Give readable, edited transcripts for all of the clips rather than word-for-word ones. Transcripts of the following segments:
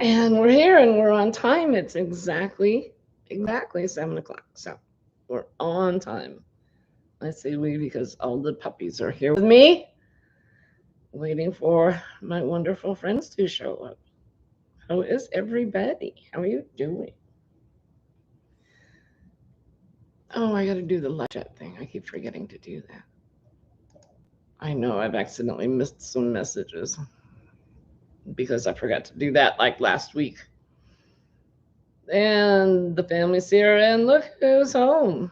And we're here and we're on time. It's exactly 7 o'clock. So we're on time. I say we because all the puppies are here with me, waiting for my wonderful friends to show up. How is everybody? How are you doing? Oh, I got to do the live chat thing. I keep forgetting to do that. I know I've accidentally missed some messages because I forgot to do that like last week. And the family's here, and look who's home.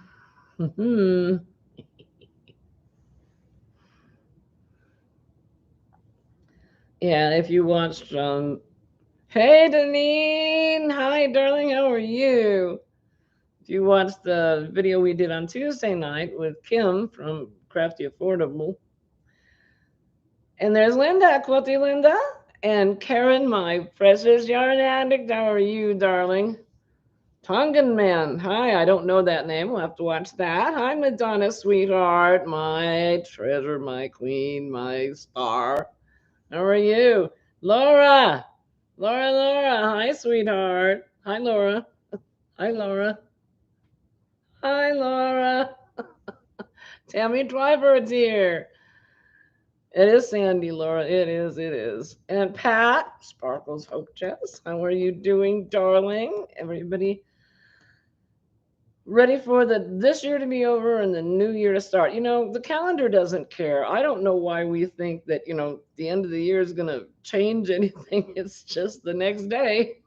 Yeah, if you watched, hey, Deneen, hi, darling, how are you? If you watched the video we did on Tuesday night with Kim from Crafty Affordable, and there's Linda, Quilty Linda, and Karen, my precious yarn addict, how are you, darling? Tongan Man, hi, I don't know that name, we'll have to watch that. Hi, Madonna, sweetheart, my treasure, my queen, my star. How are you? Laura, Laura, hi, sweetheart. Hi, Laura. Hi, Laura. Hi, Laura. Tammy Twyford's here. It is Sandy, Laura. It is. And Pat, Sparkles Hope Chest. How are you doing, darling? Everybody ready for this year to be over and the new year to start? You know, the calendar doesn't care. I don't know why we think that, the end of the year is going to change anything. It's just the next day.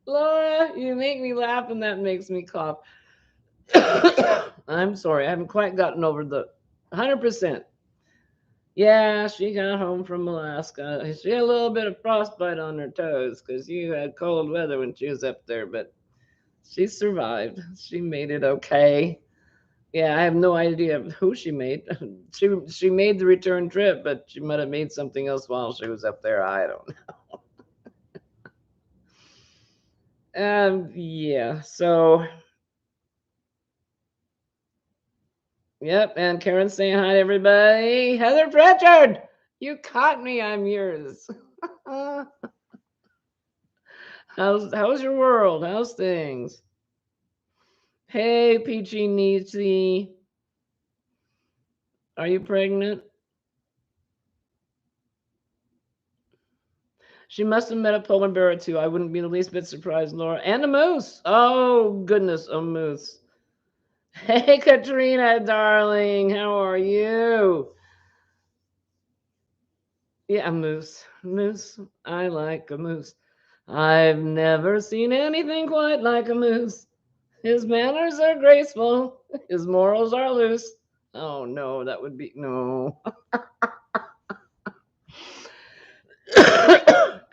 Laura, you make me laugh and that makes me cough. I'm sorry, I haven't quite gotten over the 100%. Yeah, she got home from Alaska. She had a little bit of frostbite on her toes because you had cold weather when she was up there, but she survived. She made it okay. Yeah, I have no idea who she made. She made the return trip, but she might have made something else while she was up there. I don't know. Yeah. So, yep. And Karen's saying hi to everybody. Heather Pritchard, you caught me. I'm yours. how's your world? How's things? Hey, Peachy Nietzsche. Are you pregnant? She must have met a polar bear or two. I wouldn't be the least bit surprised, Laura. And a moose. Oh, goodness, a moose. Hey, Katrina, darling. How are you? Yeah, a moose. Moose. I like a moose. I've never seen anything quite like a moose. His manners are graceful. His morals are loose. Oh, no, that would be no.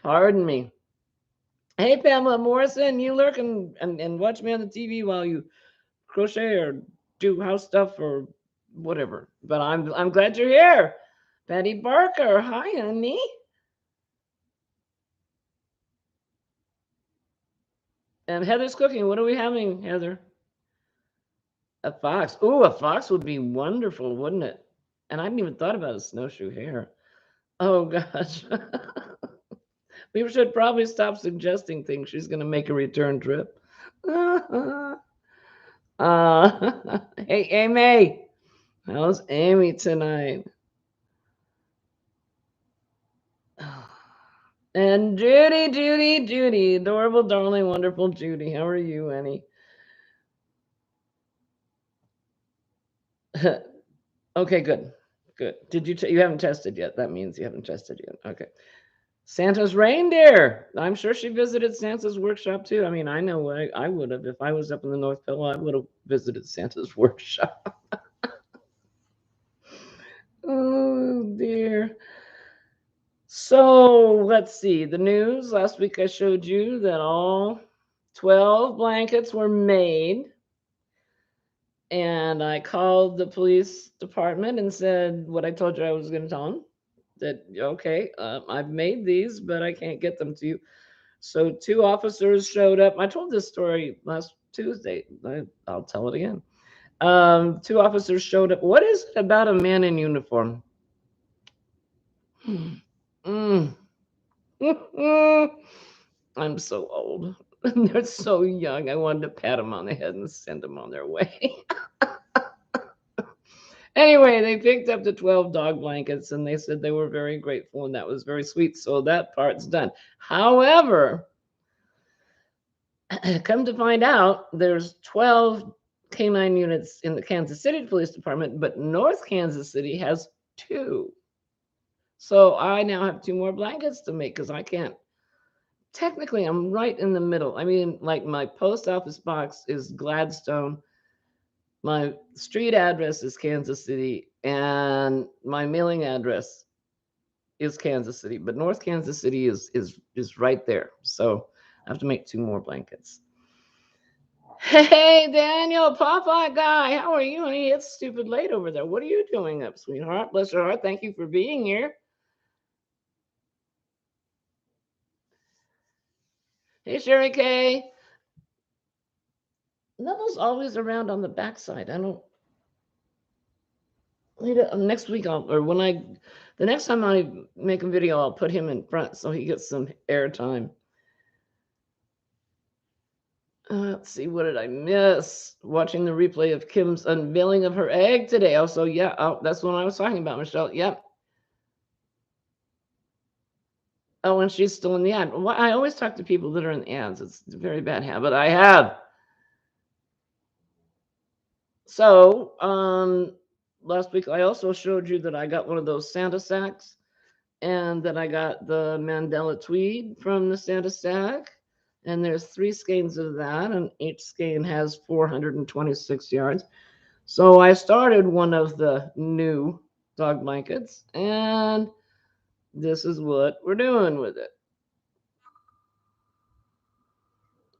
Pardon me. Hey, Pamela Morrison, you lurk and watch me on the TV while you crochet or do house stuff or whatever. But I'm glad you're here. Betty Barker, hi, honey. And Heather's cooking. What are we having, Heather? A fox. Ooh, a fox would be wonderful, wouldn't it? And I hadn't even thought about a snowshoe hare. Oh gosh. We should probably stop suggesting things. She's going to make a return trip. Hey, Amy. How's Amy tonight? And Judy, adorable, darling, wonderful Judy. How are you, Annie? Okay, good. Did you haven't tested yet? That means you haven't tested yet. Okay. Santa's reindeer. I'm sure she visited Santa's workshop too. I mean, I know what I would have if I was up in the North Pole. I would have visited Santa's workshop. Oh dear. So let's see the news. Last week I showed you that all 12 blankets were made. And I called the police department and said what I told you I was going to tell them. That, okay, I've made these, but I can't get them to you. So 2 officers showed up. I told this story last Tuesday. I'll tell it again. 2 officers showed up. What is it about a man in uniform? I'm so old. They're so young. I wanted to pat them on the head and send them on their way. Anyway, they picked up the 12 dog blankets and they said they were very grateful and that was very sweet. So that part's done. However, come to find out, there's 12 canine units in the Kansas City Police Department, but North Kansas City has 2. So I now have 2 more blankets to make because I can't. Technically, I'm right in the middle. I mean, like my post office box is Gladstone. My street address is Kansas City, and my mailing address is Kansas City. But North Kansas City is right there. So I have to make 2 more blankets. Hey, Daniel, Popeye guy, how are you, honey? It's stupid late over there. What are you doing up, sweetheart? Bless your heart. Thank you for being here. Hey, Sherry K. Neville's always around on the backside. I don't. Next week, the next time I make a video, I'll put him in front so he gets some airtime. Let's see, what did I miss? Watching the replay of Kim's unveiling of her egg today. Also, yeah, that's what I was talking about, Michelle. Yep. Oh, and she's still in the ad. Well, I always talk to people that are in the ads. It's a very bad habit I have. So, last week I also showed you that I got one of those Santa sacks and that I got the Mandela tweed from the Santa sack. And there's 3 skeins of that, and each skein has 426 yards. So I started one of the new dog blankets, and this is what we're doing with it.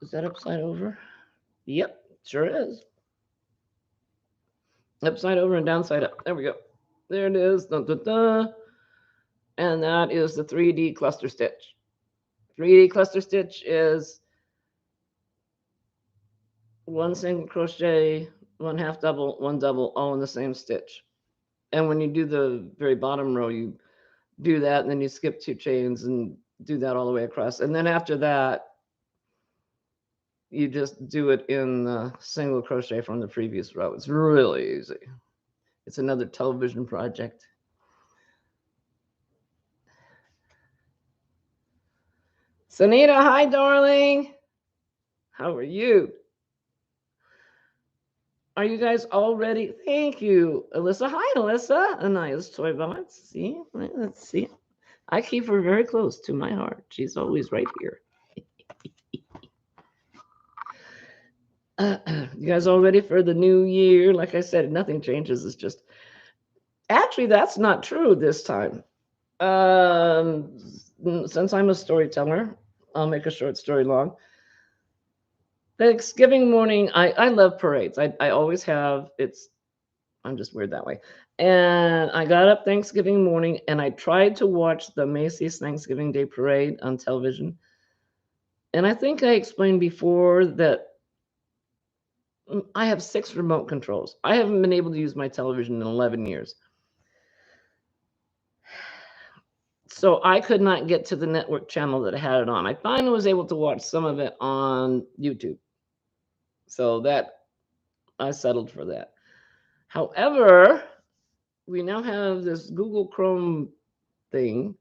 Is that upside over? Yep, sure is. Upside over and downside up. There we go. There it is. Dun, dun, dun. And that is the 3D cluster stitch. 3D cluster stitch is 1 single crochet, 1 half double, 1 double, all in the same stitch. And when you do the very bottom row, you do that, and then you skip 2 chains and do that all the way across. And then after that, you just do it in the single crochet from the previous row. It's really easy. It's another television project. Sunita, hi, darling. How are you? Are you guys all ready? Thank you, Alyssa. Hi, Alyssa. Anaya's Toy Box. See, let's see. I keep her very close to my heart. She's always right here. You guys all ready for the new year? Like I said, nothing changes. It's just actually that's not true this time. Since I'm a storyteller, I'll make a short story long. Thanksgiving morning, I love parades. I always have. I'm just weird that way. And I got up Thanksgiving morning and I tried to watch the Macy's Thanksgiving Day Parade on television. And I think I explained before that I have 6 remote controls. I haven't been able to use my television in 11 years. So I could not get to the network channel that had it on. I finally was able to watch some of it on YouTube. So that I settled for that. However, we now have this Google Chrome thing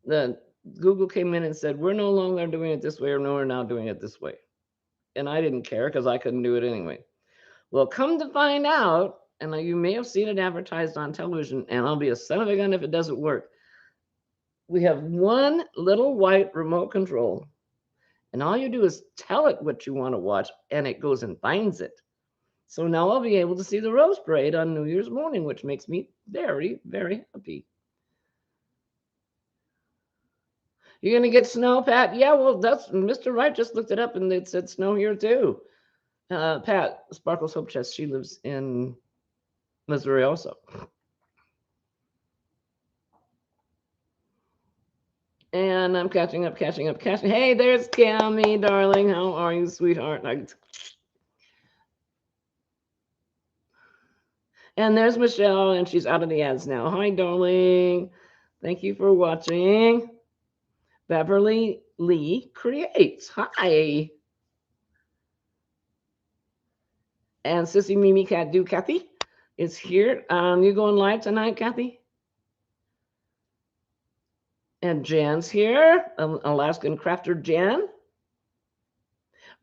that Google came in and said, we're no longer doing it this way, or no, we're now doing it this way. And I didn't care because I couldn't do it anyway. Well, come to find out, and you may have seen it advertised on television, and I'll be a son of a gun if it doesn't work. We have one little white remote control, and all you do is tell it what you want to watch, and it goes and finds it. So now I'll be able to see the Rose Parade on New Year's morning, which makes me very, very happy. You're going to get snow, Pat? Yeah, well, that's Mr. Wright just looked it up, and it said snow here too. Pat, Sparkles Hope Chest, she lives in Missouri also. And I'm catching up. Hey, there's Cammy, darling. How are you, sweetheart? And there's Michelle, and she's out of the ads now. Hi, darling. Thank you for watching. Beverly Lee Creates. Hi. And Sissy Mimi Cat Do Kathy is here. You going live tonight, Kathy? And Jan's here. Alaskan Crafter Jan.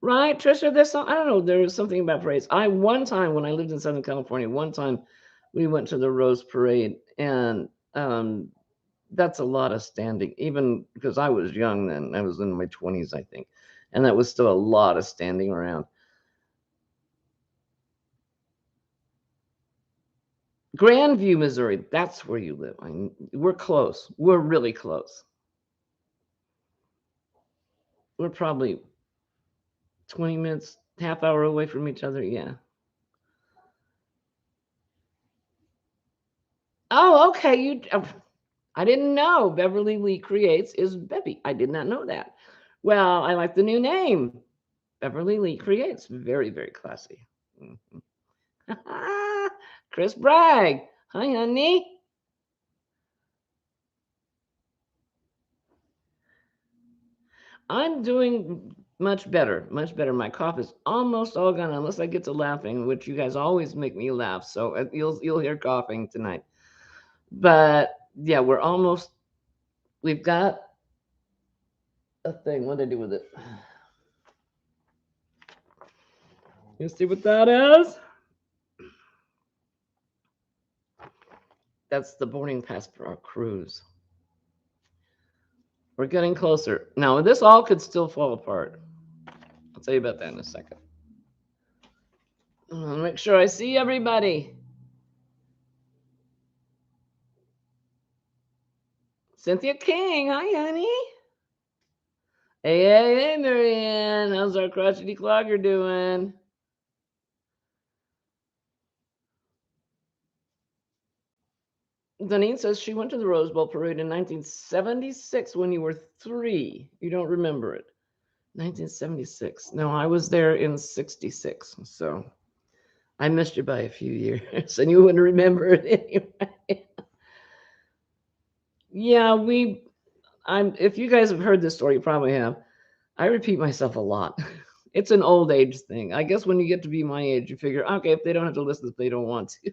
Right, Trisha, there's some, I don't know, there was something about parades. One time when I lived in Southern California, one time we went to the Rose Parade, and that's a lot of standing, even because I was young then. I was in my 20s, I think. And that was still a lot of standing around. Grandview, Missouri, that's where you live. We're close. We're really close. We're probably 20 minutes, half hour away from each other. Yeah. Oh, okay. I didn't know Beverly Lee Creates is Bevy. I did not know that. Well, I like the new name. Beverly Lee Creates. Very, very classy. Chris Bragg. Hi, honey. I'm doing much better. Much better. My cough is almost all gone unless I get to laughing, which you guys always make me laugh. So you'll hear coughing tonight. But yeah, we've got a thing. What did I do with it? You see what that is? That's the boarding pass for our cruise. We're getting closer. Now, this all could still fall apart. I'll tell you about that in a second. I'll make sure I see everybody. Cynthia King. Hi, honey. Hey, Marianne. How's our crotchety clogger doing? Denise says she went to the Rose Bowl parade in 1976 when you were 3. You don't remember it. 1976. No, I was there in 66. So I missed you by a few years and you wouldn't remember it anyway. Yeah, if you guys have heard this story, you probably have. I repeat myself a lot. It's an old age thing. I guess when you get to be my age, you figure, okay, if they don't have to listen, if they don't want to.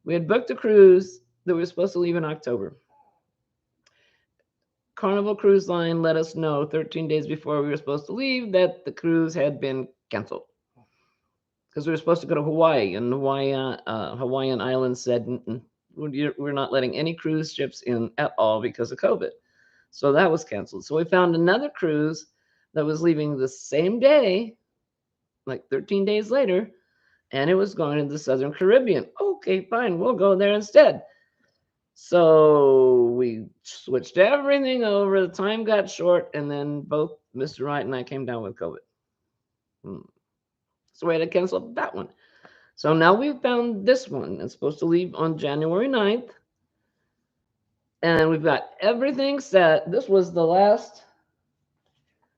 We had booked a cruise that we were supposed to leave in October. Carnival Cruise Line let us know 13 days before we were supposed to leave that the cruise had been canceled. Because we were supposed to go to Hawaii, and the Hawaiian Islands said, we're not letting any cruise ships in at all because of COVID. So that was canceled. So we found another cruise that was leaving the same day, like 13 days later, and it was going to the Southern Caribbean. Okay, fine, we'll go there instead. So we switched everything over. The time got short, and then both Mr. Wright and I came down with COVID. So we had to cancel that one. So now we've found this one. It's supposed to leave on January 9th. And we've got everything set. This was the last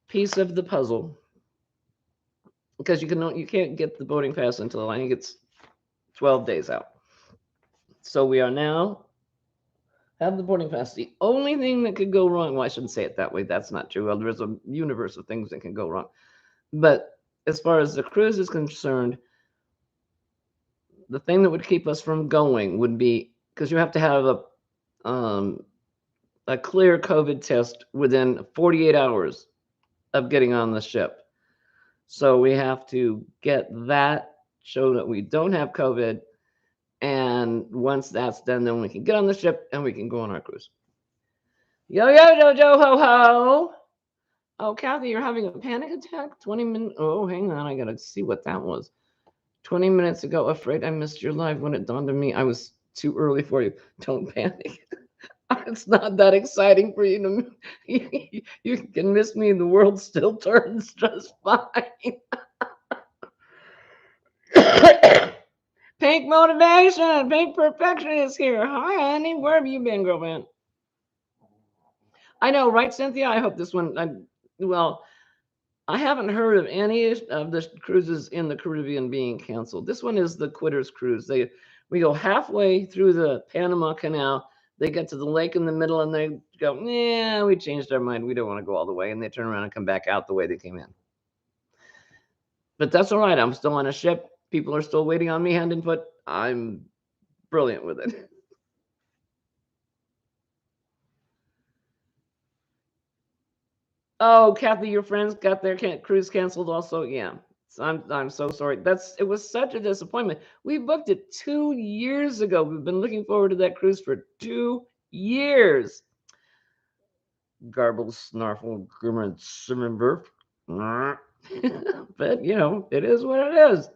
piece of the puzzle. Because you can't get the boarding pass until I think it's 12 days out. So we are now have the boarding pass. The only thing that could go wrong, well, I shouldn't say it that way. That's not true. Well, there's a universe of things that can go wrong. But as far as the cruise is concerned, the thing that would keep us from going would be because you have to have a clear COVID test within 48 hours of getting on the ship. So we have to get that, show that we don't have COVID. And once that's done, then we can get on the ship and we can go on our cruise. Yo, ho, ho. Oh, Kathy, you're having a panic attack? 20 minutes. Oh, hang on. I got to see what that was. 20 minutes ago, afraid I missed your live. When it dawned on me, I was too early for you. Don't panic. It's not that exciting for you to. You can miss me and the world still turns just fine. Pink motivation, pink perfection is here. Hi, honey. Where have you been, girlfriend? I know, right, Cynthia? I hope this one. I haven't heard of any of the cruises in the Caribbean being canceled. This one is the Quitters Cruise. We go halfway through the Panama Canal, They get to the lake in the middle and they go, yeah, we changed our mind. We don't want to go all the way. And they turn around and come back out the way they came in. But that's all right. I'm still on a ship. People are still waiting on me hand and foot. I'm brilliant with it. Oh, Kathy, your friends got their cruise canceled also. Yeah. So I'm so sorry. It was such a disappointment. We booked it 2 years ago. We've been looking forward to that cruise for 2 years. Garble, snarfle, grimmer, simmer. But it is what it is.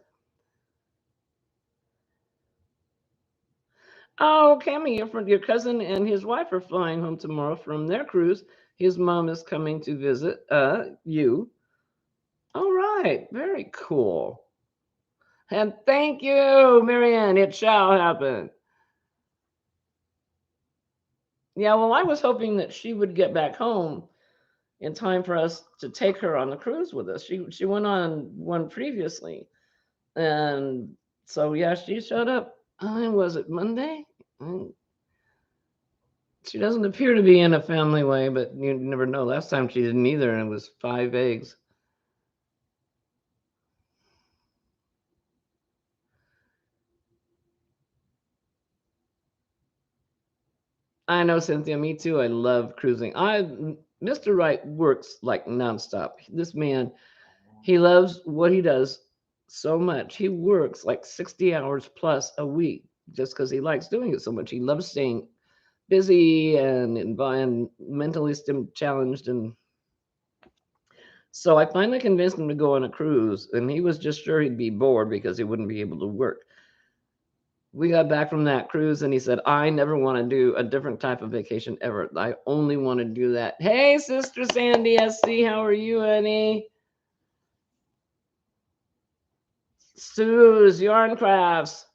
Oh, Cammy, your cousin and his wife are flying home tomorrow from their cruise. His mom is coming to visit you. All right, very cool. And thank you, Marianne. It shall happen. Yeah, well, I was hoping that she would get back home in time for us to take her on the cruise with us. She went on one previously, and so yeah, she showed up. Was it Monday? She doesn't appear to be in a family way, but you never know. Last time she didn't either, and it was 5 eggs. I know, Cynthia. Me too. I love cruising. Mr. Wright works like nonstop. This man, he loves what he does so much. He works like 60 hours plus a week just because he likes doing it so much. He loves staying busy and mentally challenged. And so I finally convinced him to go on a cruise, and he was just sure he'd be bored because he wouldn't be able to work. We got back from that cruise and he said, I never want to do a different type of vacation ever. I only want to do that. Hey, Sister Sandy SC, how are you, honey? Sue's Yarn Crafts,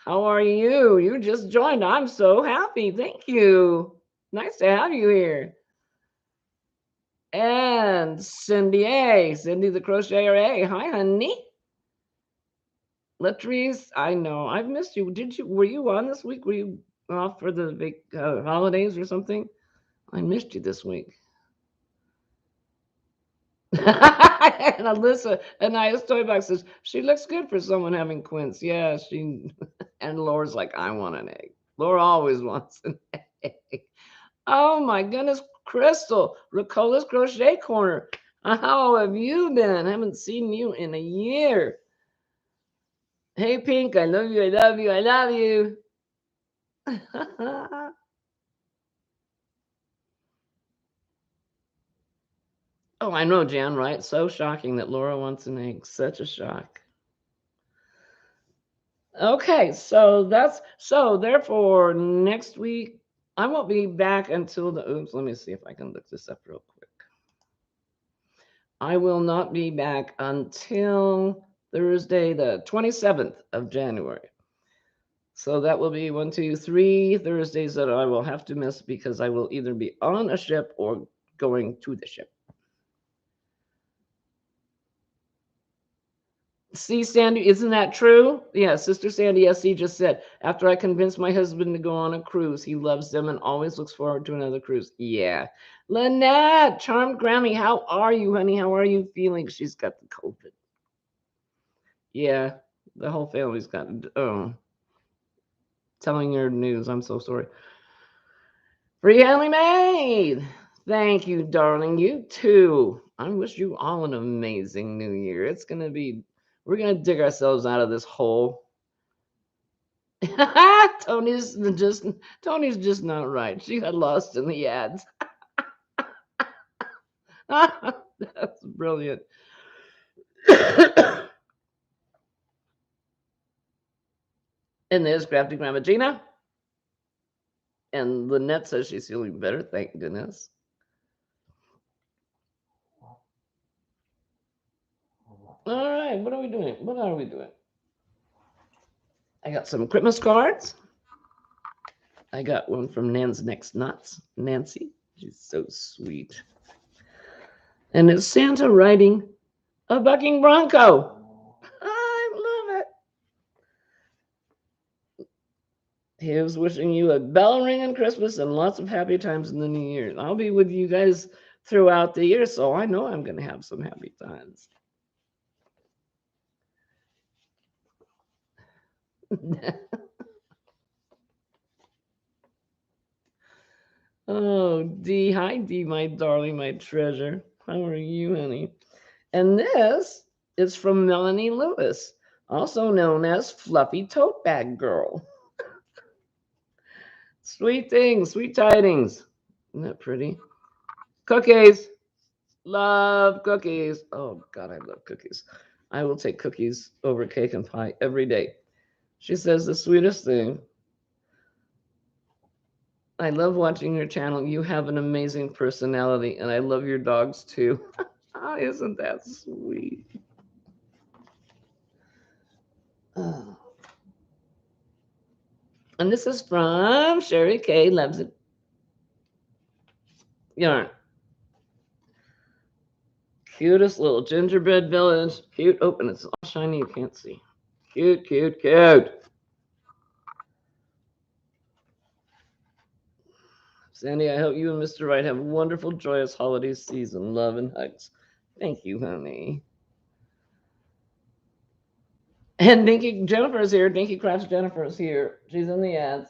how are you? You just joined. I'm so happy. Thank you. Nice to have you here. And Cindy A. Cindy the Crocheter A. Hi, honey. Latrice, I know. I've missed you. Were you on this week? Were you off for the holidays or something? I missed you this week. And Alyssa, a nice toy box says, she looks good for someone having quince. Yeah, she, and Laura's like, I want an egg. Laura always wants an egg. Oh my goodness, Crystal, Ricola's Crochet Corner. How have you been? I haven't seen you in a year. Hey, Pink, I love you, I love you, I love you. Oh, I know, Jan, right? So shocking that Laura wants an egg. Such a shock. Okay, so therefore next week I won't be back until oops, let me see if I can look this up real quick. I will not be back until Thursday, the 27th of January. So that will be 1, 2, 3 Thursdays that I will have to miss because I will either be on a ship or going to the ship. See, Sandy, isn't that true? Yeah, Sister Sandy SC just said, after I convinced my husband to go on a cruise, he loves them and always looks forward to another cruise. Yeah. Lynette, Charmed Grammy, how are you, honey? How are you feeling? She's got the COVID. Yeah, the whole family's got telling your news. I'm so sorry. Free Hanley Maid. Thank you, darling. You too. I wish you all an amazing new year. We're gonna dig ourselves out of this hole. Tony's just not right. She got lost in the ads. That's brilliant. And there's Crafty Grandma Gina. And Lynette says she's feeling better, thank goodness. All right, what are we doing? What are we doing? I got some Christmas cards. I got one from Nan's Next Nuts, Nancy. She's so sweet. And it's Santa riding a bucking bronco. I love it. He was wishing you a bell ringing Christmas and lots of happy times in the new year. I'll be with you guys throughout the year, so I know I'm going to have some happy times. Oh, Dee. Hi, Dee, my darling, my treasure. How are you, honey? And this is from Melanie Lewis, also known as Fluffy Tote Bag Girl. Sweet things, sweet tidings. Isn't that pretty? Cookies. Love cookies. Oh, God, I love cookies. I will take cookies over cake and pie every day. She says the sweetest thing. I love watching your channel. You have an amazing personality, and I love your dogs too. Oh, isn't that sweet? Oh. And this is from Sherry K. Loves It Yarn. Cutest little gingerbread village. Cute. Oh, and it's all shiny. You can't see. Cute, cute, cute. Sandy, I hope you and Mr. Wright have a wonderful, joyous holiday season. Love and hugs. Thank you, honey. And Dinky Jennifer's here. Dinky Crafts Jennifer's here. She's in the ads.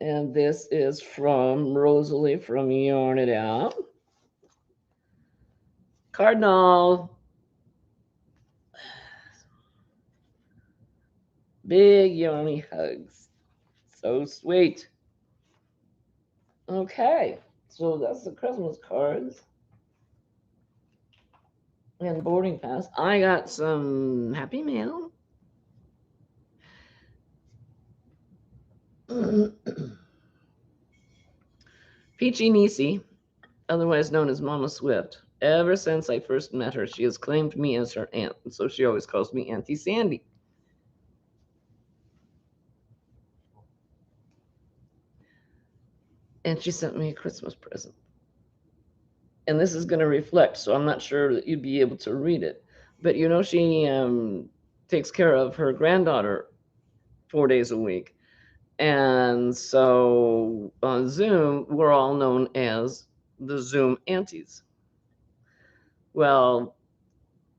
And this is from Rosalie from Yarn It Out. Cardinal. Big yarny hugs. So sweet. Okay, so that's the Christmas cards and boarding pass. I got some happy mail. Peachy Nisi, otherwise known as Mama Swift. Ever since I first met her, she has claimed me as her aunt, and so she always calls me Auntie Sandy. And she sent me a Christmas present. And this is going to reflect, so I'm not sure that you'd be able to read it. But you know, she takes care of her granddaughter 4 days a week. And so on Zoom, we're all known as the Zoom aunties. Well,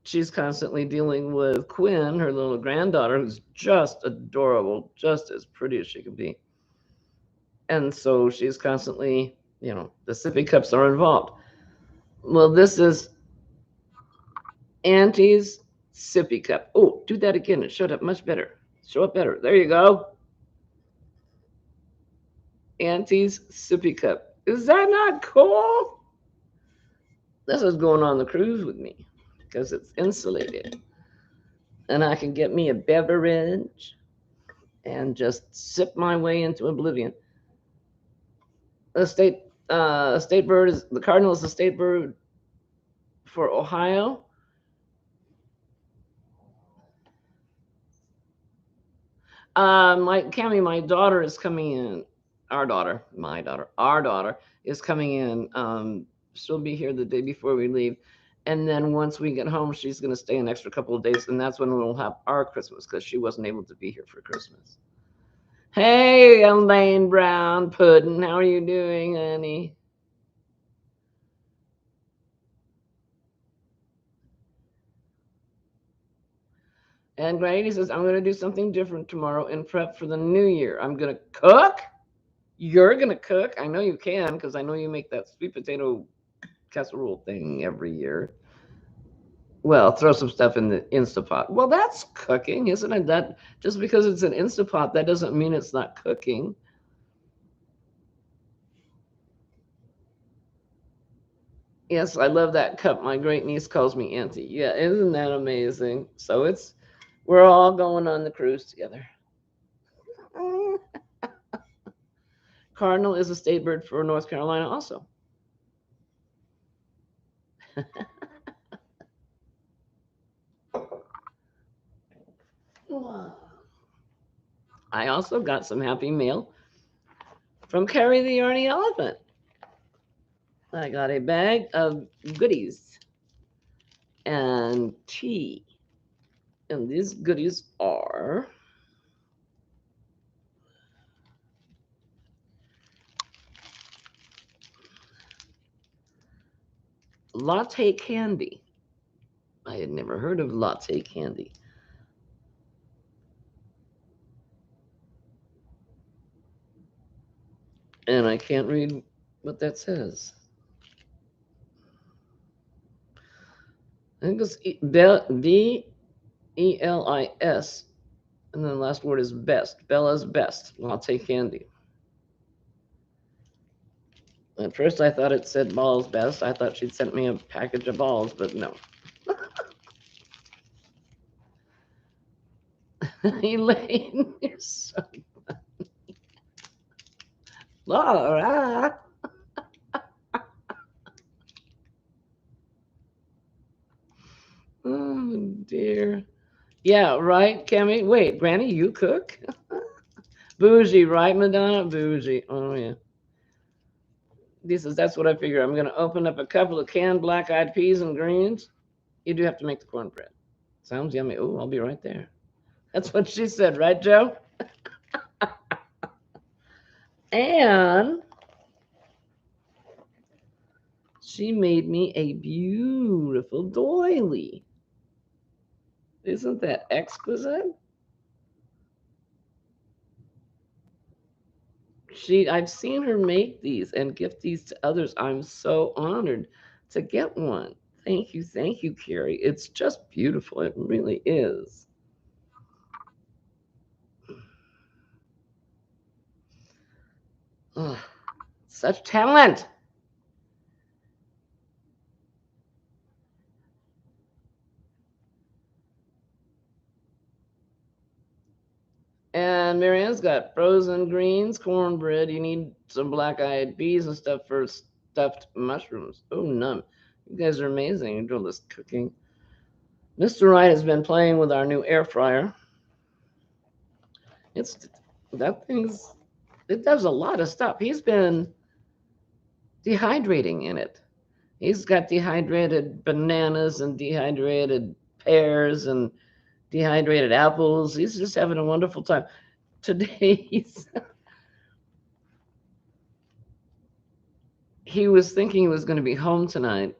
she's constantly dealing with Quinn, her little granddaughter, who's just adorable, just as pretty as she can be. And so she's constantly, the sippy cups are involved. Well, this is Auntie's sippy cup. Oh, do that again. It showed up much better. Show up better. There you go. Auntie's sippy cup. Is that not cool? This is going on the cruise with me because it's insulated. And I can get me a beverage and just sip my way into oblivion. The state bird is the cardinal is the state bird for Ohio. My daughter is coming in. Our daughter, our daughter is coming in. She'll be here the day before we leave, and then once we get home, she's going to stay an extra couple of days, and that's when we'll have our Christmas because she wasn't able to be here for Christmas. Hey, Elaine Brown Puddin', how are you doing, honey? And Grady says, I'm going to do something different tomorrow in prep for the new year. I'm going to cook. You're going to cook. I know you can because I know you make that sweet potato casserole thing every year. Well, throw some stuff in the Instapot. Well, that's cooking, isn't it? That just because it's an Instapot, that doesn't mean it's not cooking. Yes, I love that cup. My great niece calls me Auntie. Yeah, isn't that amazing? So we're all going on the cruise together. Cardinal is a state bird for North Carolina also. I also got some happy mail from Carrie the Yarny Elephant. I got a bag of goodies and tea. And these goodies are latte candy. I had never heard of latte candy. And I can't read what that says. I think it's Belis, and then the last word is best. Bella's best latte candy. At first, I thought it said balls best. I thought she'd sent me a package of balls, but no. Elaine, you're so Laura. Oh dear. Yeah, right, Cammy. Wait, Granny, you cook? Bougie, right, Madonna? Bougie. Oh yeah. That's what I figure. I'm gonna open up a couple of canned black-eyed peas and greens. You do have to make the cornbread. Sounds yummy. Oh, I'll be right there. That's what she said, right, Joe? And she made me a beautiful doily. Isn't that exquisite? I've seen her make these and gift these to others. I'm so honored to get one. Thank you, Carrie. It's just beautiful. It really is. Oh, such talent. And Marianne's got frozen greens, cornbread. You need some black-eyed peas and stuff for stuffed mushrooms. Oh, num. You guys are amazing. You're doing this cooking. Mr. Wright has been playing with our new air fryer. It's that thing's it does a lot of stuff. He's been dehydrating in it. He's got dehydrated bananas and dehydrated pears and dehydrated apples. He's just having a wonderful time. Today he was thinking he was going to be home tonight.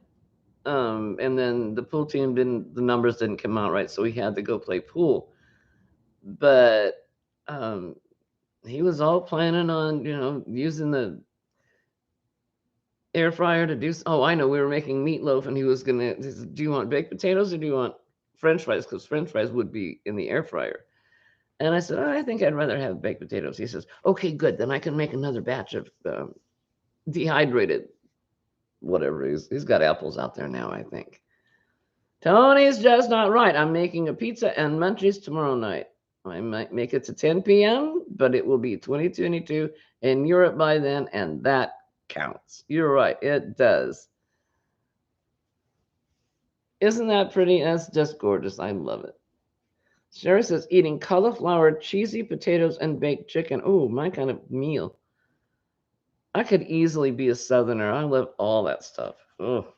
And then the pool team the numbers didn't come out right, so he had to go play pool. But um, he was all planning on, using the air fryer to do. Oh, I know. We were making meatloaf, and he said, "Do you want baked potatoes or do you want French fries? Because French fries would be in the air fryer." And I said, "Oh, I think I'd rather have baked potatoes." He says, "Okay, good. Then I can make another batch of dehydrated whatever. He's got apples out there now, I think." Tony's just not right. I'm making a pizza and munchies tomorrow night. I might make it to 10 p.m., but it will be 2022 in Europe by then, and that counts. You're right, it does. Isn't that pretty? That's just gorgeous. I love it. Sherry says eating cauliflower, cheesy potatoes, and baked chicken. Oh, my kind of meal. I could easily be a southerner. I love all that stuff. Oh.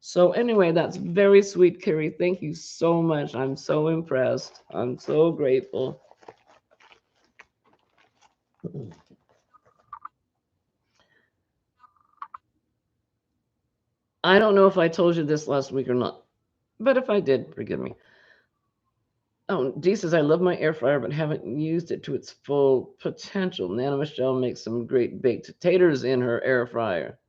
So anyway, that's very sweet, Carrie. Thank you so much. I'm so impressed. I'm so grateful. I don't know if I told you this last week or not, but if I did, forgive me. Oh, Dee says I love my air fryer, but haven't used it to its full potential. Nana Michelle makes some great baked taters in her air fryer.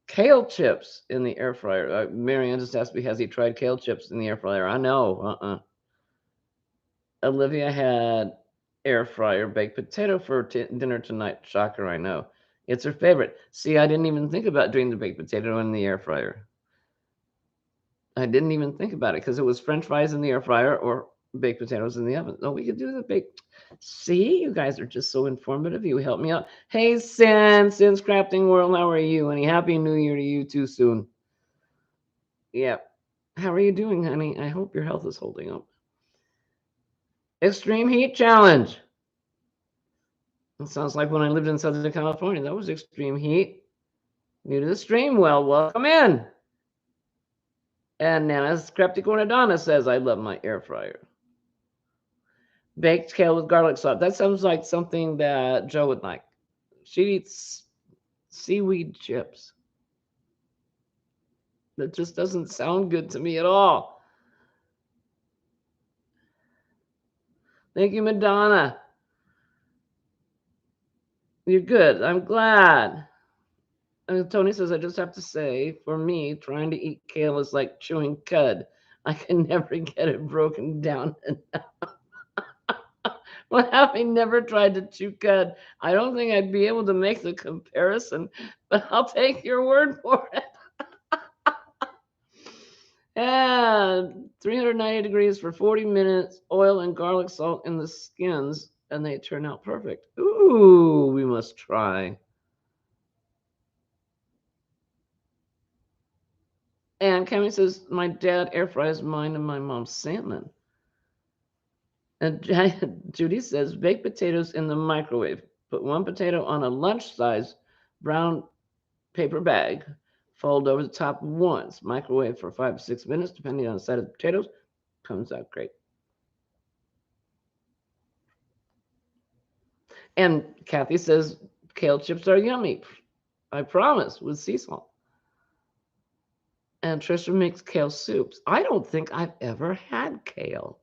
Kale chips in the air fryer. Marianne just asked me, has he tried kale chips in the air fryer? I know. Olivia had air fryer baked potato for dinner tonight. Shocker, I know. It's her favorite. See, I didn't even think about doing the baked potato in the air fryer. I didn't even think about it because it was French fries in the air fryer or baked potatoes in the oven. Oh, we could do the baked. See, you guys are just so informative. You help me out. Hey, Sin's Crafting World, how are you? And happy New Year to you too soon. Yep. How are you doing, honey? I hope your health is holding up. Extreme Heat Challenge. It sounds like when I lived in Southern California, that was extreme heat. New to the stream, well, welcome in. And Nana's Skeptic Ornadonna says, I love my air fryer. Baked kale with garlic sauce. That sounds like something that Joe would like. She eats seaweed chips. That just doesn't sound good to me at all. Thank you, Madonna. You're good. I'm glad. And Tony says, I just have to say, for me, trying to eat kale is like chewing cud. I can never get it broken down. Well, having never tried to chew cud, I don't think I'd be able to make the comparison, but I'll take your word for it. And 390 degrees for 40 minutes, oil and garlic salt in the skins, and they turn out perfect. Ooh, we must try. And Kemi says, my dad air fries mine and my mom's salmon. And Judy says, baked potatoes in the microwave. Put one potato on a lunch size brown paper bag. Fold over the top once. Microwave for 5 to 6 minutes, depending on the size of the potatoes. Comes out great. And Kathy says, kale chips are yummy. I promise, with sea salt. And Trisha makes kale soups. I don't think I've ever had kale.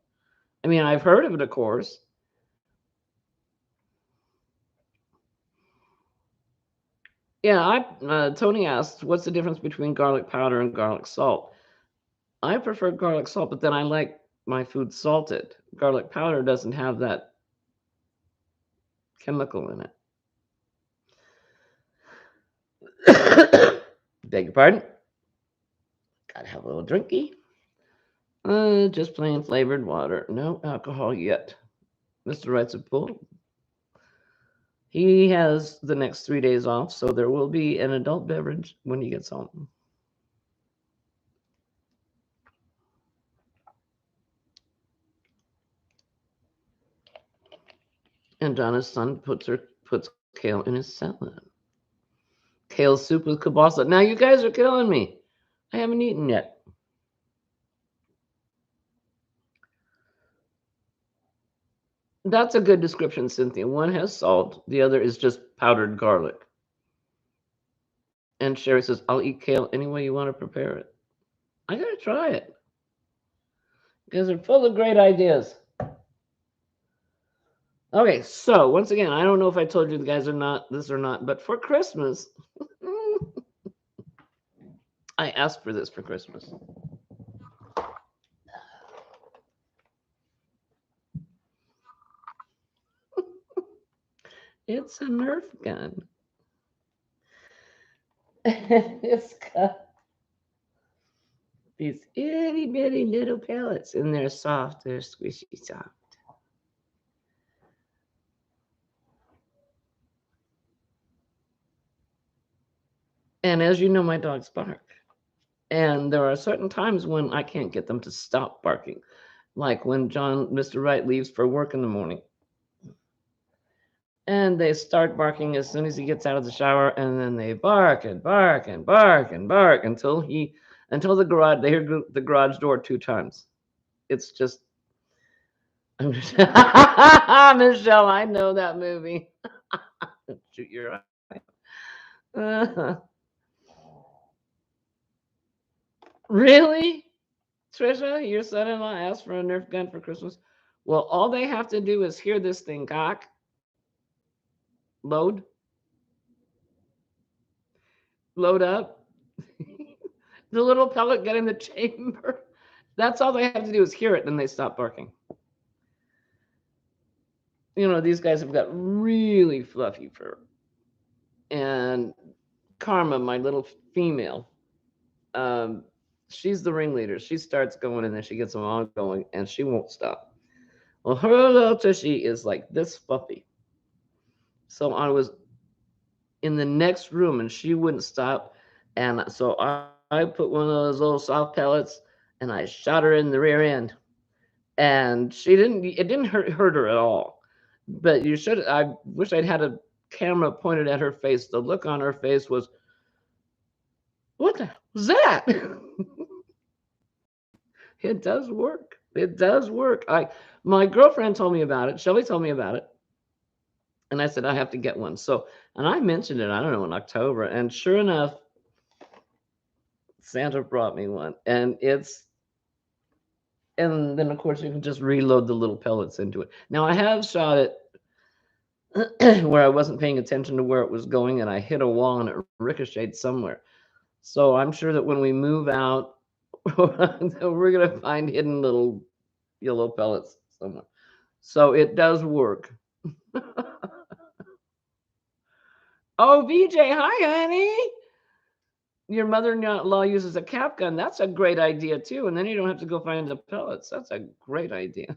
I mean, I've heard of it, of course. Yeah, Tony asked, what's the difference between garlic powder and garlic salt? I prefer garlic salt, but then I like my food salted. Garlic powder doesn't have that chemical in it. Beg your pardon? Gotta have a little drinky. Just plain flavored water. No alcohol yet. Mr. Wright's a bull. He has the next 3 days off, so there will be an adult beverage when he gets home. And Donna's son puts kale in his salad. Kale soup with kielbasa. Now you guys are killing me. I haven't eaten yet. That's a good description, Cynthia. One has salt, the other is just powdered garlic. And Sherry says, I'll eat kale any way you want to prepare it. I gotta try it. You guys are full of great ideas. Okay, so once again, I don't know if I told you the guys are not this or not, but for Christmas, I asked for this for Christmas. It's a Nerf gun. It's got these itty bitty little pellets, and they're soft, they're squishy soft. And as you know, my dogs bark. And there are certain times when I can't get them to stop barking. Like when Mr. Wright leaves for work in the morning. And they start barking as soon as he gets out of the shower, and then they bark and bark and bark and bark until they hear the garage door 2 times. It's just Michelle, I know that movie. Shoot your eye. Really? Trisha, your son-in-law asked for a Nerf gun for Christmas. Well, all they have to do is hear this thing cock, load up, the little pellet get in the chamber. That's all they have to do is hear it, then they stop barking. You know, these guys have got really fluffy fur. And Karma, my little female, she's the ringleader. She starts going and then she gets them all going and she won't stop. Well, her little tushy is like this fluffy. So I was in the next room and she wouldn't stop. And so I put one of those little soft pellets and I shot her in the rear end. And it didn't hurt her at all. But I wish I'd had a camera pointed at her face. The look on her face was, what the hell was that? It does work. It does work. My girlfriend told me about it. Shelly told me about it. And I said, I have to get one. So, and I mentioned it, I don't know, in October. And sure enough, Santa brought me one, and then of course you can just reload the little pellets into it. Now I have shot it where I wasn't paying attention to where it was going, and I hit a wall and it ricocheted somewhere. So I'm sure that when we move out, we're gonna find hidden little yellow pellets somewhere. So it does work. Oh, VJ, hi, honey. Your mother-in-law uses a cap gun. That's a great idea too. And then you don't have to go find the pellets. That's a great idea.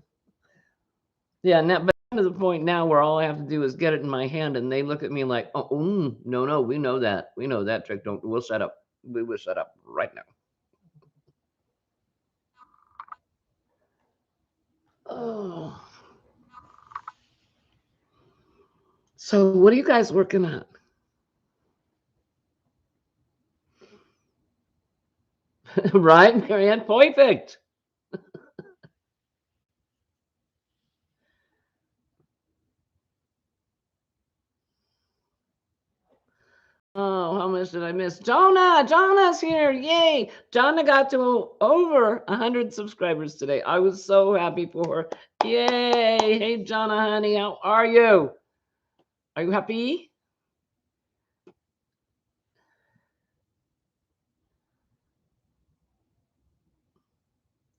Yeah, now, but to the point now where all I have to do is get it in my hand, and they look at me like, "Oh, no, no, we know that. We know that trick. Don't we'll shut up. We will shut up right now." Oh, so what are you guys working on? Right, Marianne? Perfect. Oh, how much did I miss? Jonah! Jonah's here! Yay! Jonah got to over 100 subscribers today. I was so happy for her. Yay! Hey, Jonah, honey, how are you? Are you happy?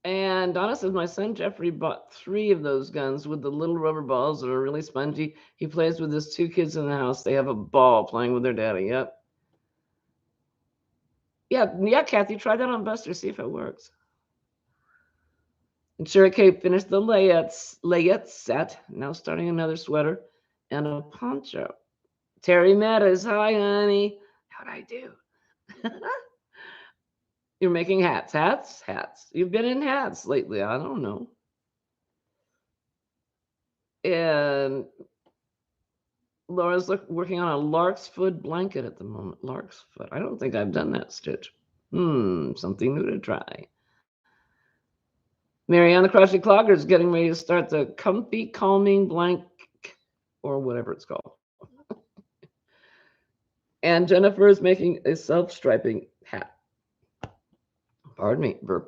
And Donna says, my son Jeffrey bought 3 of those guns with the little rubber balls that are really spongy. He plays with his 2 kids in the house. They have a ball playing with their daddy. Yep. Yeah, yeah, Kathy, try that on Buster. See if it works. And Sherry Kate finished the layette set. Now starting another sweater and a poncho. Terry Meadows, hi, honey. How'd I do? You're making hats. You've been in hats lately. I don't know. And Laura's working on a lark's foot blanket at the moment. Lark's foot. I don't think I've done that stitch. Something new to try. Marianne the Crochet Clogger is getting ready to start the comfy calming blank or whatever it's called. And Jennifer is making a self-striping hat. Pardon me, verb.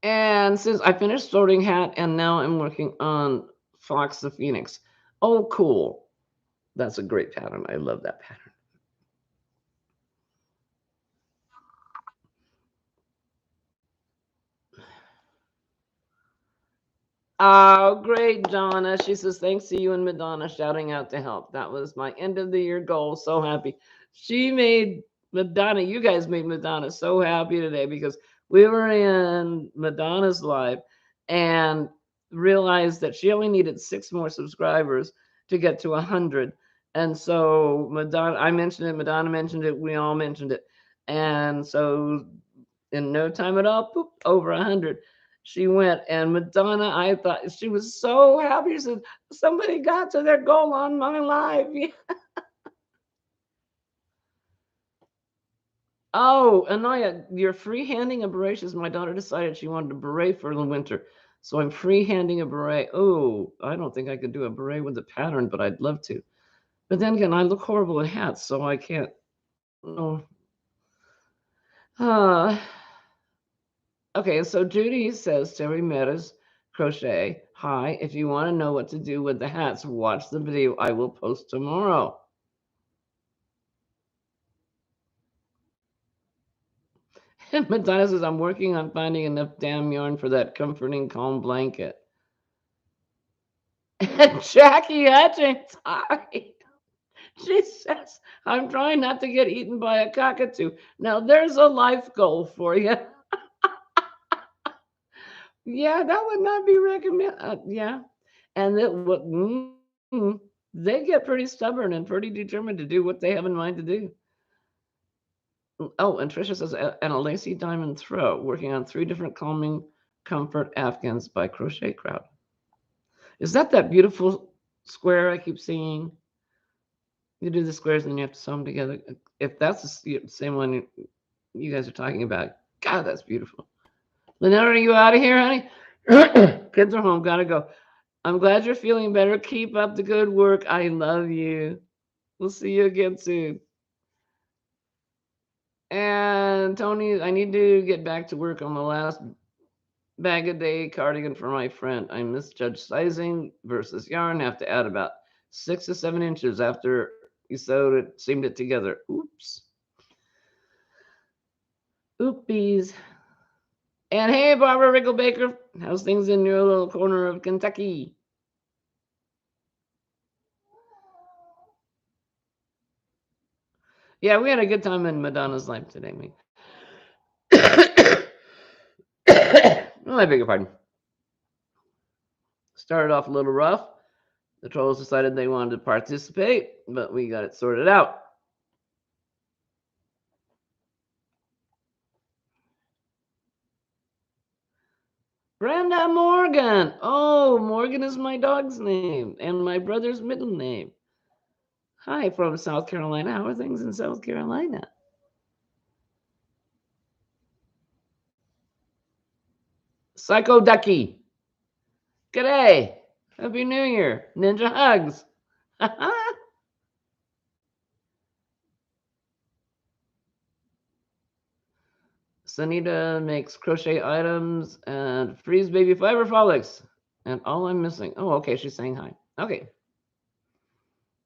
And since I finished sorting hat and now I'm working on Fox the Phoenix. Oh, cool. That's a great pattern. I love that pattern. Oh, great, Donna. She says, thanks to you and Madonna shouting out to help. That was my end of the year goal. So happy. She made Madonna, you guys made Madonna so happy today because we were in Madonna's live and realized that she only needed 6 more subscribers to get to 100. And so Madonna, I mentioned it, Madonna mentioned it, we all mentioned it. And so in no time at all, poop, over 100 she went. And Madonna, I thought she was so happy. She said, somebody got to their goal on my live. Oh, Anaya, you're free-handing a beret. Says, my daughter decided she wanted a beret for the winter. So I'm free-handing a beret. Oh, I don't think I could do a beret with the pattern, but I'd love to. But then again, I look horrible in hats, so I can't. Oh. Okay, so Judy says, Terry Meadows Crochet, hi, if you want to know what to do with the hats, watch the video I will post tomorrow. And Madonna says, I'm working on finding enough damn yarn for that comforting, calm blanket. And Jackie Hutchins, hi. She says, I'm trying not to get eaten by a cockatoo. Now, there's a life goal for you. Yeah, that would not be recommended. Yeah. And that what they get pretty stubborn and pretty determined to do what they have in mind to do. Oh, and Trisha says, and a lacy diamond throw, working on 3 different calming comfort Afghans by Crochet Crowd. Is that beautiful square I keep seeing? You do the squares and then you have to sew them together. If that's the same one you guys are talking about, God, that's beautiful. Lynette, are you out of here, honey? Kids are home. Gotta go. I'm glad you're feeling better. Keep up the good work. I love you. We'll see you again soon. And Tony, I need to get back to work on the last bag a day cardigan for my friend. I misjudged sizing versus yarn. Have to add about 6 to 7 inches after you seamed it together. Oops. Oopies. And hey, Barbara Ricklebaker, how's things in your little corner of Kentucky? Yeah, we had a good time in Madonna's life today, me. Oh, I beg your pardon. Started off a little rough. The trolls decided they wanted to participate, but we got it sorted out. Brenda Morgan. Oh, Morgan is my dog's name and my brother's middle name. Hi, from South Carolina. How are things in South Carolina? Psycho Ducky. G'day. Happy New Year. Ninja hugs. Sanita makes crochet items and frees baby fiber frolics. And all I'm missing. Oh, okay. She's saying hi. Okay.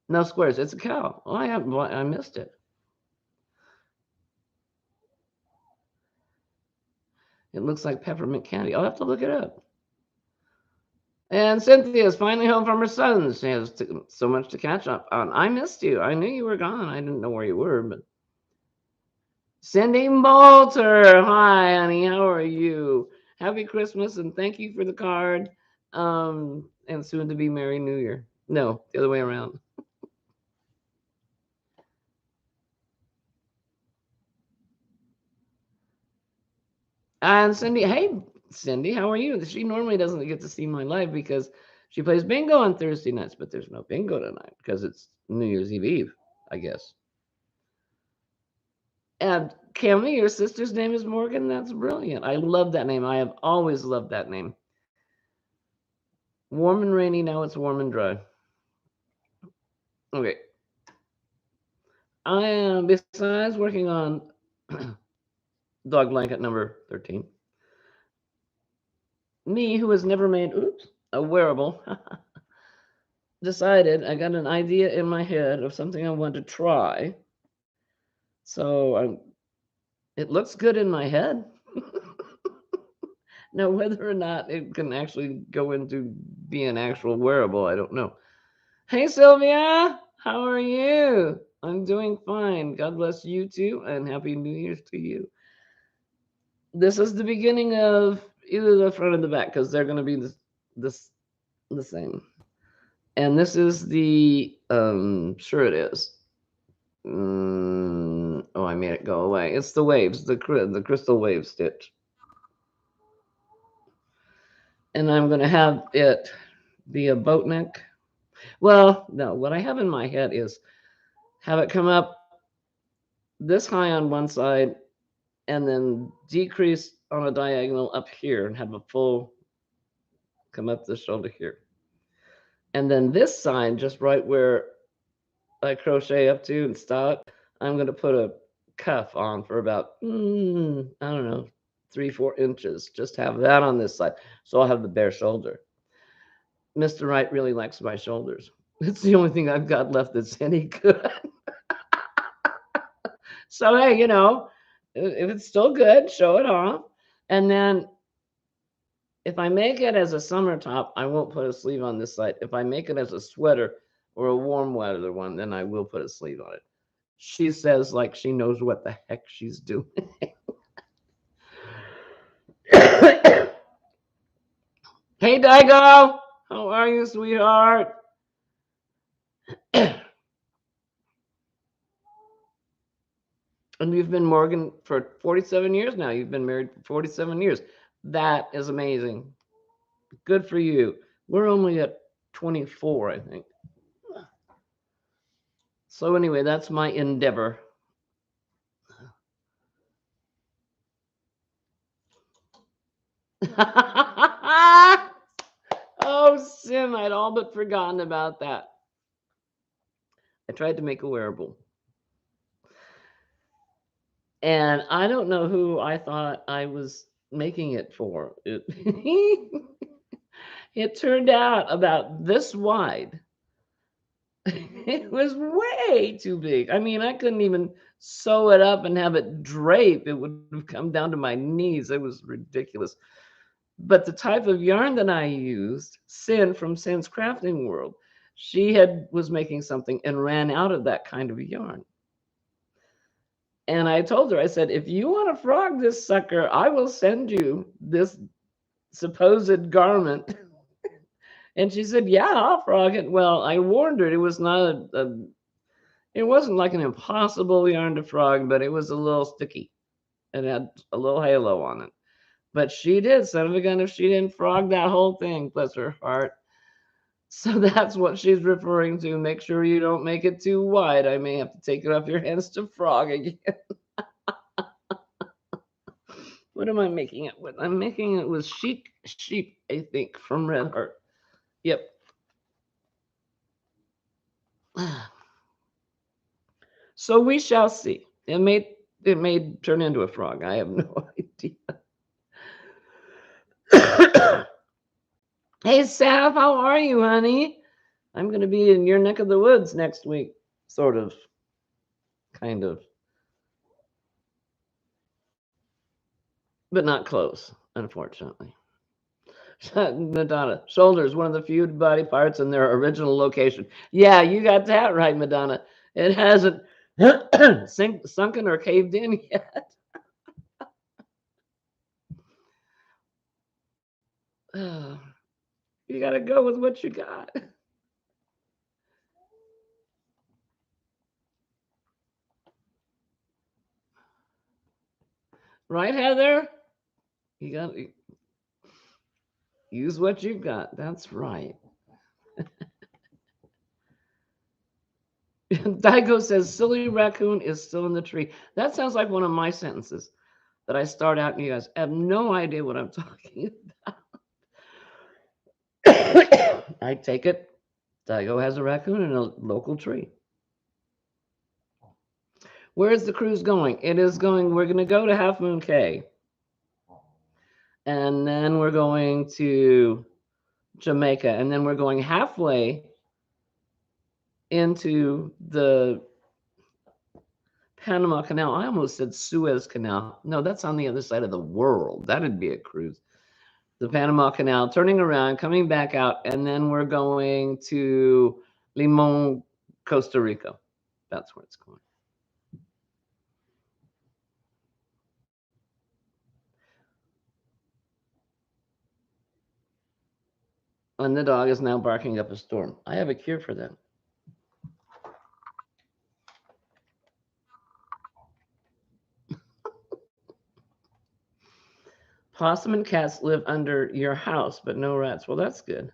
No squares. It's a cow. Oh, I missed it. It looks like peppermint candy. I'll have to look it up. And Cynthia's finally home from her son's. She has so much to catch up on. I missed you. I knew you were gone. I didn't know where you were, but Cindy Moulter. Hi, honey. How are you? Happy Christmas and thank you for the card. And soon to be Merry New Year. No, the other way around. And Cindy, hey, Cindy, how are you? She normally doesn't get to see my live because she plays bingo on Thursday nights, but there's no bingo tonight because it's New Year's Eve, I guess. And Cammy, your sister's name is Morgan. That's brilliant. I love that name. I have always loved that name. Warm and rainy. Now it's warm and dry. Okay. I am, besides working on dog blanket number 13, me, who has never made, a wearable, decided I got an idea in my head of something I want to try. So it looks good in my head. Now, whether or not it can actually go into be an actual wearable, I don't know. Hey, Sylvia, how are you? I'm doing fine. God bless you too, and Happy New Year's to you. This is the beginning of either the front or the back because they're going to be this the same. And this is the sure it is. Oh, I made it go away. It's the waves, the crystal wave stitch. And I'm going to have it be a boat neck. Well, no, what I have in my head is have it come up this high on one side and then decrease on a diagonal up here and have a full come up the shoulder here. And then this side, just right where I crochet up to and stop, I'm going to put a cuff on for about, I don't know, 3-4 inches. Just have that on this side. So I'll have the bare shoulder. Mr. Wright really likes my shoulders. It's the only thing I've got left that's any good. So, hey, if it's still good, show it off. And then if I make it as a summer top, I won't put a sleeve on this side. If I make it as a sweater or a warm weather one, then I will put a sleeve on it. She says like she knows what the heck she's doing. Hey, Daigo, how are you, sweetheart? And you've been Morgan for 47 years now. You've been married for 47 years. That is amazing. Good for you. We're only at 24, I think. So anyway, that's my endeavor. Oh, Sim, I'd all but forgotten about that. I tried to make a wearable. And I don't know who I thought I was making it for. It turned out about this wide. It was way too big. I mean, I couldn't even sew it up and have it drape. It would have come down to my knees. It was ridiculous. But the type of yarn that I used, Sin from Sin's Crafting World, she was making something and ran out of that kind of yarn. And I told her, I said, if you want to frog this sucker, I will send you this supposed garment. And she said, yeah, I'll frog it. Well, I warned her it was not it wasn't like an impossible yarn to frog, but it was a little sticky. It had a little halo on it. But she did, son of a gun, if she didn't frog that whole thing, bless her heart. So that's what she's referring to. Make sure you don't make it too wide. I may have to take it off your hands to frog again. What am I making it with? I'm making it with sheep, I think, from Red Heart. Yep. So we shall see. It may turn into a frog. I have no idea. Hey, Saf, how are you, honey? I'm going to be in your neck of the woods next week. Sort of. Kind of. But not close, unfortunately. Madonna, shoulders, one of the few body parts in their original location. Yeah, you got that right, Madonna. It hasn't sunken or caved in yet. You got to go with what you got. Right, Heather? You got to use what you got. That's right. Daigo says, silly raccoon is still in the tree. That sounds like one of my sentences that I start out and you guys have no idea what I'm talking about. I take it. Daigo has a raccoon in a local tree. Where is the cruise going? It is going, we're going to go to Half Moon Cay. And then we're going to Jamaica. And then we're going halfway into the Panama Canal. I almost said Suez Canal. No, that's on the other side of the world. That'd be a cruise. The Panama Canal, turning around, coming back out, and then we're going to Limon, Costa Rica. That's where it's going. And the dog is now barking up a storm. I have a cure for that. Possum and cats live under your house, but no rats. Well, that's good.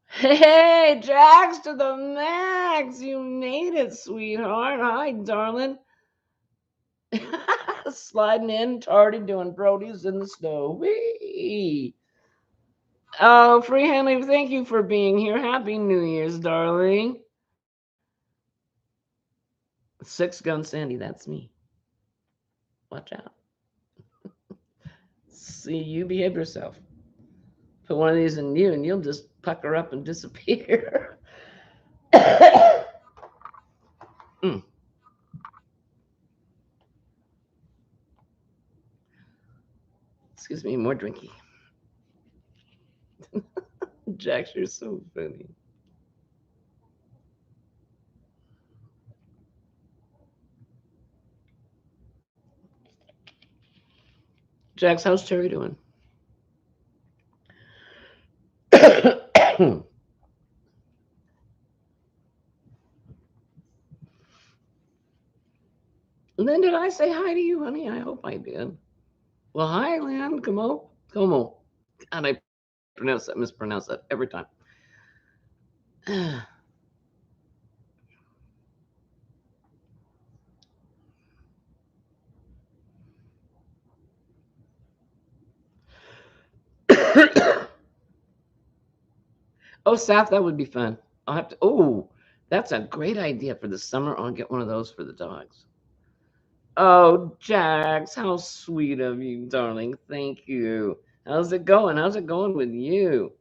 Hey, Jax to the max. You made it, sweetheart. Hi, darling. Sliding in, tardy, doing Brody's in the snow. Whee! Oh, Free Henley, thank you for being here. Happy New Year's, darling. Six Gun Sandy, that's me. Watch out. See, you behave yourself. Put one of these in you, and you'll just pucker up and disappear. Mm. Excuse me, more drinky. Jax, you're so funny. Jax, how's Terry doing? Lynn, did I say hi to you, honey? I hope I did. Well, hi, Lynn. Como. And I mispronounce that every time. Oh, Saf, that would be fun. I'll have to. Oh, That's a great idea for the summer. I'll get one of those for the dogs. Oh, Jax, how sweet of you, darling. Thank you. How's it going? How's it going with you?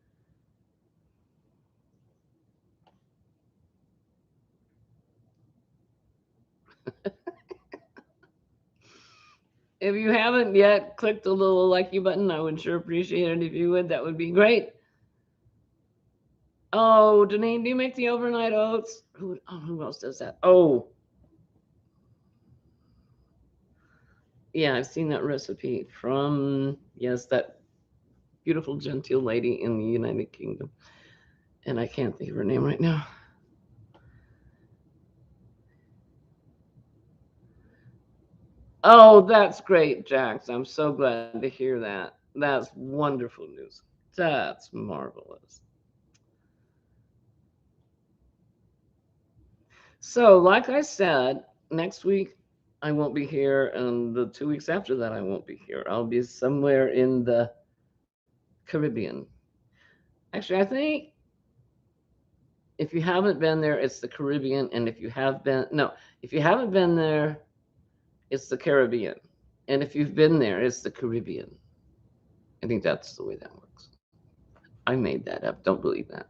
If you haven't yet clicked the little like you button, I would sure appreciate it if you would. That would be great. Oh, Janine, do you make the overnight oats? Who else does that? Oh, yeah, I've seen that recipe from, yes, that beautiful, genteel lady in the United Kingdom. And I can't think of her name right now. Oh, that's great, Jax. I'm so glad to hear that. That's wonderful news. That's marvelous. So, like I said, next week I won't be here, and the 2 weeks after that I won't be here. I'll be somewhere in the Caribbean. Actually, I think if you haven't been there, it's the Caribbean, and if you have been, no, if you haven't been there, it's the Caribbean, and if you've been there, it's the Caribbean. I think that's the way that works. I made that up. Don't believe that.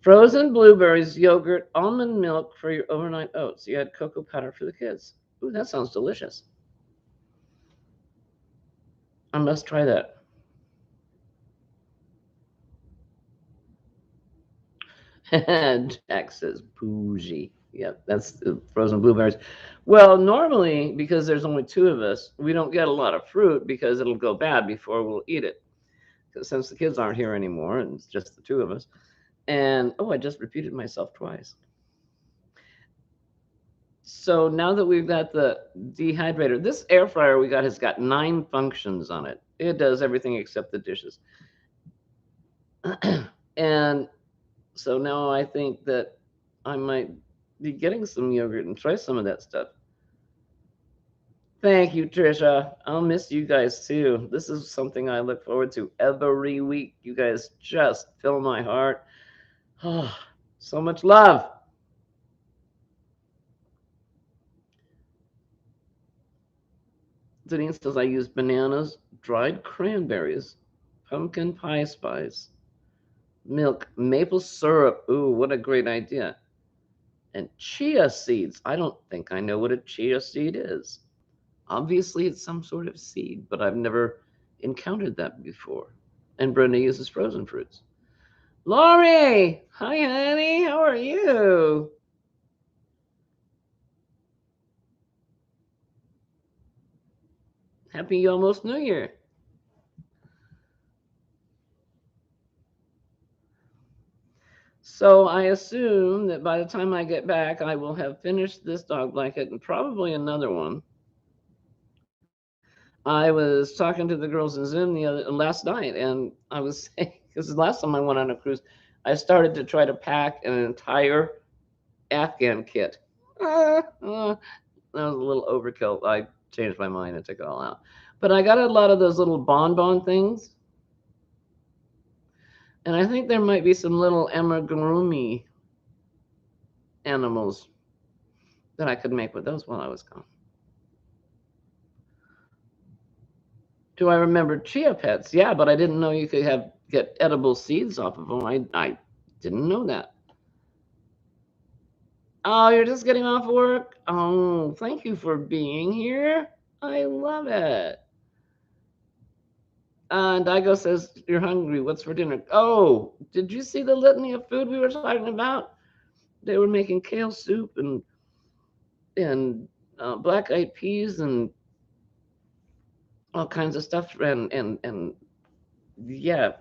Frozen blueberries, yogurt, almond milk for your overnight oats. You add cocoa powder for the kids. Ooh, that sounds delicious. I must try that. Jack says bougie. Yep, that's the frozen blueberries. Well, normally, because there's only two of us, we don't get a lot of fruit because it'll go bad before we'll eat it. Because since the kids aren't here anymore and it's just the two of us. And oh, I just repeated myself twice. So now that we've got the dehydrator, this air fryer we got has got 9 functions on it. It does everything except the dishes. And so now I think that I might be getting some yogurt and try some of that stuff. Thank you, Trisha. I'll miss you guys too. This is something I look forward to every week. You guys just fill my heart. Oh, so much love. Denise says I use bananas, dried cranberries, pumpkin pie spice, milk, maple syrup. Ooh, what a great idea. And chia seeds. I don't think I know what a chia seed is. Obviously, it's some sort of seed, but I've never encountered that before. And Brenda uses frozen fruits. Lori! Hi, honey. How are you? Happy almost New Year. So I assume that by the time I get back, I will have finished this dog blanket and probably another one. I was talking to the girls in Zoom the other last night, and I was saying because the last time I went on a cruise, I started to try to pack an entire Afghan kit. That was a little overkill. I changed my mind and took it all out. But I got a lot of those little bonbon things, and I think there might be some little amigurumi animals that I could make with those while I was gone. Do I remember chia pets? Yeah, but I didn't know you could have get edible seeds off of them. I didn't know that. Oh, you're just getting off work? Oh, thank you for being here. I love it. Daigo says you're hungry. What's for dinner? Oh, did you see the litany of food we were talking about? They were making kale soup and black eyed peas and all kinds of stuff and yeah,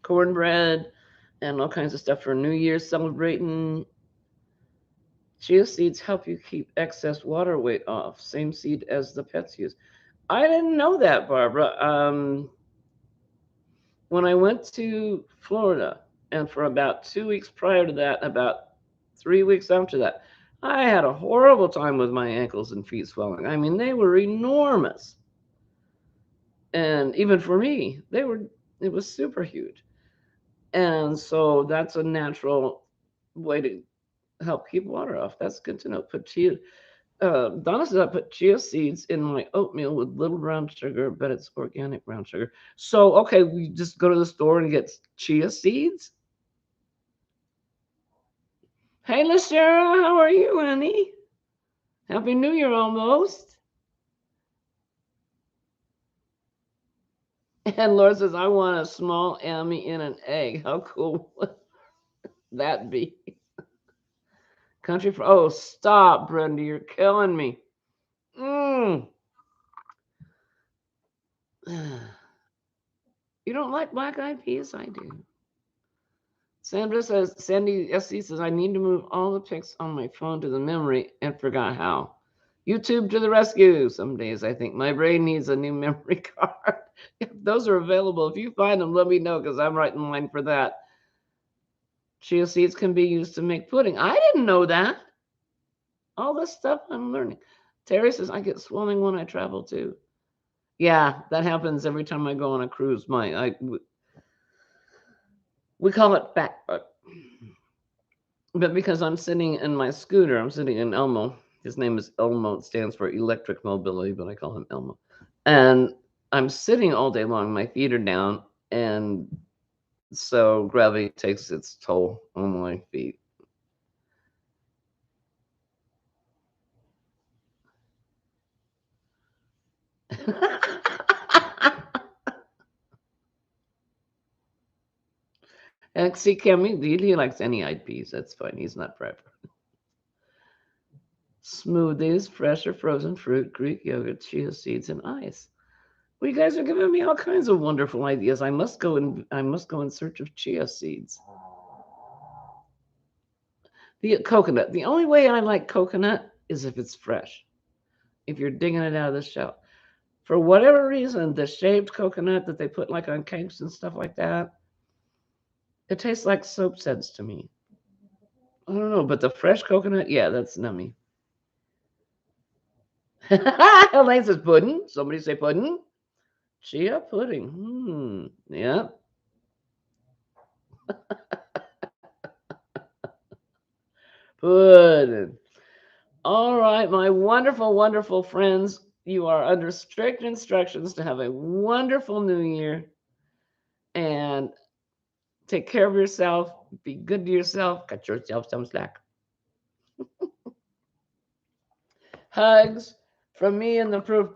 cornbread and all kinds of stuff for New Year's celebrating. Chia seeds help you keep excess water weight off. Same seed as the pets use. I didn't know that, Barbara. When I went to Florida, and for about 2 weeks prior to that, about 3 weeks after that, I had a horrible time with my ankles and feet swelling. I mean, they were enormous. And even for me, it was super huge. And so that's a natural way to help keep water off. That's good to know. Put chia. Donna says I put chia seeds in my oatmeal with little brown sugar, but it's organic brown sugar. So okay, we just go to the store and get chia seeds. Hey, Lashara, how are you, honey? Happy New Year almost. And Laura says, I want a small Emmy in an egg. How cool would that be? Country for oh, stop, Brenda. You're killing me. Mm. You don't like black eyed peas? I do. Sandra says, Sandy SC says, I need to move all the pics on my phone to the memory and forgot how. YouTube to the rescue. Some days I think my brain needs a new memory card. If those are available, if you find them, let me know because I'm right in line for that. Chia seeds can be used to make pudding. I didn't know that. All this stuff I'm learning. Terry says, I get swelling when I travel too. Yeah, that happens every time I go on a cruise. We call it back, but because I'm sitting in my scooter, I'm sitting in Elmo. His name is Elmo. It stands for electric mobility, but I call him Elmo. And I'm sitting all day long. My feet are down, and so gravity takes its toll on my feet. And see, Cammy, he likes any eyed peas. That's fine. He's not prep. Smoothies, fresh or frozen fruit, Greek yogurt, chia seeds, and ice. Well, you guys are giving me all kinds of wonderful ideas. I must go in search of chia seeds. The coconut. The only way I like coconut is if it's fresh. If you're digging it out of the shell. For whatever reason, the shaved coconut that they put like on cakes and stuff like that, it tastes like soap suds to me. I don't know, but the fresh coconut, yeah, that's nummy. Elaine says pudding. Somebody say pudding. Chia pudding. Yeah. Pudding. All right, my wonderful, wonderful friends. You are under strict instructions to have a wonderful new year and take care of yourself. Be good to yourself. Cut yourself some slack. Hugs from me and the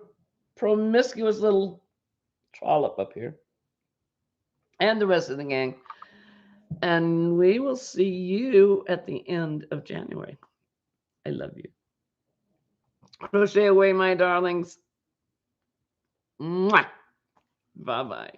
promiscuous little trollop up here and the rest of the gang. And we will see you at the end of January. I love you. Crochet away, my darlings. Mwah. Bye bye.